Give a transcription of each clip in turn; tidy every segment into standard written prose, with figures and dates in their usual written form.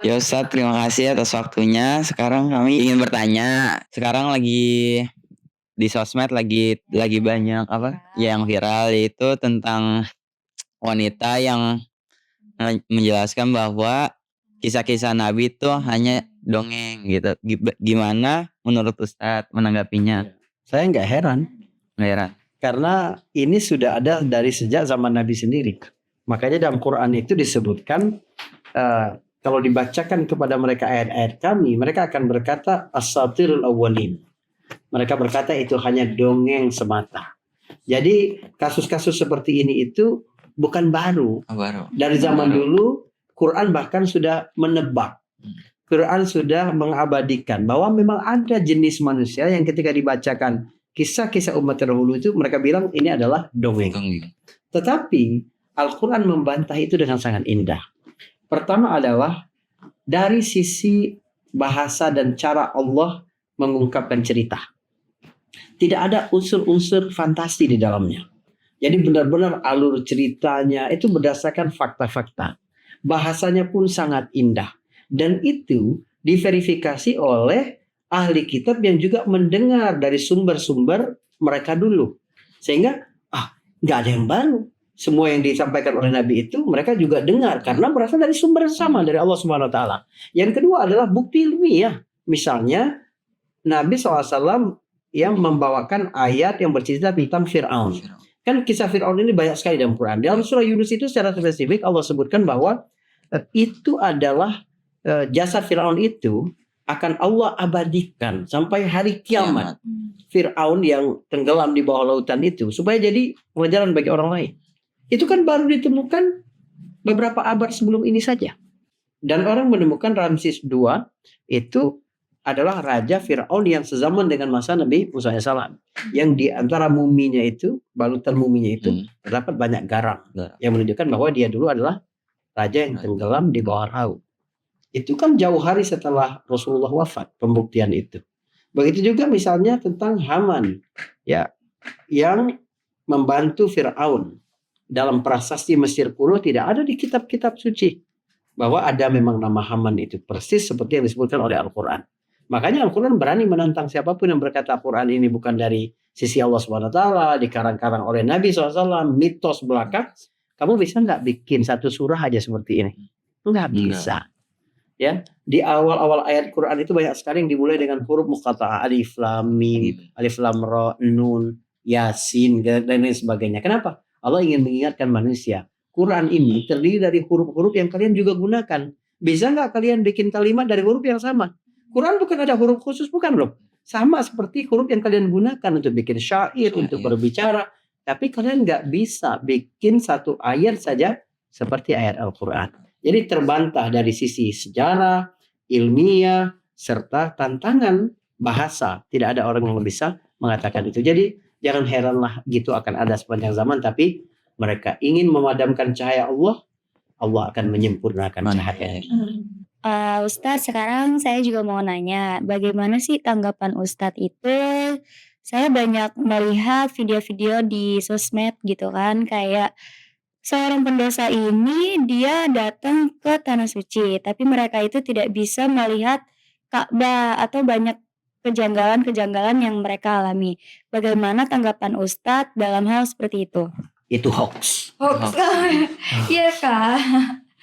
Ya Ustadz, terima kasih atas waktunya. Sekarang kami ingin bertanya. Sekarang lagi di sosmed lagi banyak apa? Ya, yang viral itu tentang wanita yang menjelaskan bahwa kisah-kisah Nabi itu hanya dongeng gitu. Gimana menurut Ustadz menanggapinya? Saya nggak heran Nggak heran. karena ini sudah ada dari sejak zaman Nabi sendiri. Makanya dalam Quran itu disebutkan kalau dibacakan kepada mereka ayat-ayat kami, mereka akan berkata asatirul awwalin. Mereka berkata itu hanya dongeng semata. Jadi kasus-kasus seperti ini itu bukan baru. Baru. Dari zaman dulu Quran bahkan sudah menebak. Quran sudah mengabadikan bahwa memang ada jenis manusia yang ketika dibacakan kisah-kisah umat terdahulu itu mereka bilang ini adalah dongeng. Tetapi Al-Quran membantah itu dengan sangat indah. Pertama adalah dari sisi bahasa dan cara Allah mengungkapkan cerita. Tidak ada unsur-unsur fantasi di dalamnya. Jadi benar-benar alur ceritanya itu berdasarkan fakta-fakta. Bahasanya pun sangat indah. Dan itu diverifikasi oleh ahli kitab yang juga mendengar dari sumber-sumber mereka dulu. Sehingga nggak ada yang baru. Semua yang disampaikan oleh Nabi itu mereka juga dengar karena berasal dari sumber yang sama dari Allah Subhanahu Wa Taala. Yang kedua adalah bukti ilmiah. Misalnya Nabi SAW yang membawakan ayat yang bercerita tentang Fir'aun. Kan kisah Fir'aun ini banyak sekali dalam Quran. Dalam surah Yunus itu secara spesifik Allah sebutkan bahwa itu adalah jasad Fir'aun itu akan Allah abadikan sampai hari kiamat. Fir'aun yang tenggelam di bawah lautan itu supaya jadi pelajaran bagi orang lain. Itu kan baru ditemukan beberapa abad sebelum ini saja. Dan orang menemukan Ramses II itu adalah raja Fir'aun yang sezaman dengan masa Nabi Musa AS. Yang di antara muminya itu, balutan muminya itu terdapat banyak garam. Yang menunjukkan bahwa dia dulu adalah raja yang tenggelam di bawah laut. Itu kan jauh hari setelah Rasulullah wafat pembuktian itu. Begitu juga misalnya tentang Haman ya, yang membantu Fir'aun. Dalam prasasti Mesir kuno tidak ada di kitab-kitab suci bahwa ada memang nama Haman itu persis seperti yang disebutkan oleh Al-Quran. Makanya Al-Quran berani menantang siapapun yang berkata Al-Quran ini bukan dari sisi Allah SWT, dikarang-karang oleh Nabi SAW, mitos belaka. Kamu bisa nggak bikin satu surah aja seperti ini? Nggak bisa. Ya, di awal-awal ayat Quran itu banyak sekali yang dimulai dengan huruf muqatta'ah, alif lam mim, alif lam ra, nun, yasin dan lain sebagainya. Kenapa? Allah ingin mengingatkan manusia. Quran ini terdiri dari huruf-huruf yang kalian juga gunakan. Bisa nggak kalian bikin kalimat dari huruf yang sama? Quran bukan ada huruf khusus, bukan loh. Sama seperti huruf yang kalian gunakan untuk bikin syair, untuk berbicara. Tapi kalian nggak bisa bikin satu ayat saja seperti ayat Al-Quran. Jadi terbantah dari sisi sejarah, ilmiah, serta tantangan bahasa. Tidak ada orang yang bisa mengatakan itu. Jadi jangan heranlah gitu akan ada sepanjang zaman. Tapi mereka ingin memadamkan cahaya Allah, Allah akan menyempurnakan cahaya. Ustadz, sekarang saya juga mau nanya, bagaimana sih tanggapan Ustadz itu? Saya banyak melihat video-video di sosmed gitu kan, kayak seorang pendosa ini dia datang ke tanah suci, tapi mereka itu tidak bisa melihat Ka'bah atau banyak kejanggalan-kejanggalan yang mereka alami. Bagaimana tanggapan Ustadz dalam hal seperti itu? Itu hoax. Iya Kak.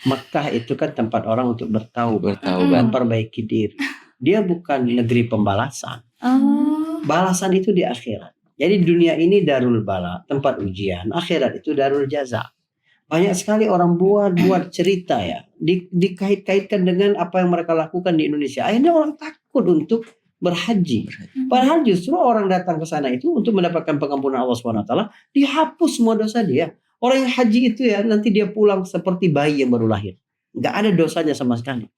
Mekah itu kan tempat orang untuk bertaubat, memperbaiki diri. Dia bukan negeri pembalasan. Balasan itu di akhirat. Jadi dunia ini darul bala, tempat ujian. Akhirat itu darul jaza. Banyak sekali orang buat cerita ya, dikait-kaitkan dengan apa yang mereka lakukan di Indonesia. Akhirnya orang takut untuk berhaji. Padahal justru orang datang ke sana itu untuk mendapatkan pengampunan Allah SWT, dihapus semua dosa dia. Orang yang haji itu ya nanti dia pulang seperti bayi yang baru lahir. Nggak ada dosanya sama sekali.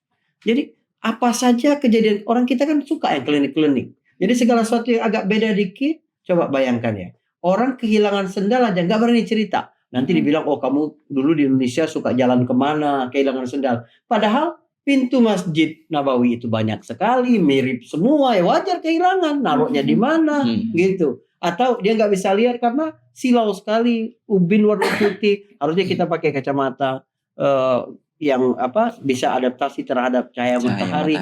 Jadi apa saja kejadian, orang kita kan suka yang klinik-klinik. Jadi segala sesuatu yang agak beda dikit, coba bayangkan ya. Orang kehilangan sendal aja nggak berani cerita. Nanti dibilang, oh kamu dulu di Indonesia suka jalan kemana, kehilangan sendal. Padahal pintu Masjid Nabawi itu banyak sekali, mirip semua, ya wajar kehilangan, naruhnya di mana, gitu. Atau dia nggak bisa lihat karena silau sekali, ubin warna putih, harusnya kita pakai kacamata yang bisa adaptasi terhadap cahaya matahari.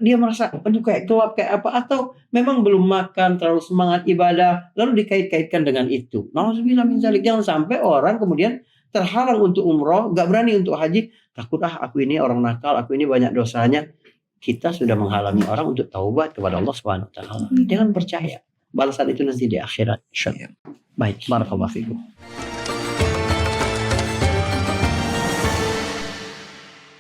Dia merasa aduh kayak gelap kayak apa, atau memang belum makan, terlalu semangat ibadah, lalu dikait-kaitkan dengan itu. Nauzubillah min dzalik. Jangan sampai orang kemudian terhalang untuk umroh, gak berani untuk haji, takut aku ini orang nakal, aku ini banyak dosanya. Kita sudah menghalangi orang untuk taubat kepada Allah Subhanahu wa taala. Jangan percaya balasan itu nanti di akhirat. Baik, barakallahu fikum.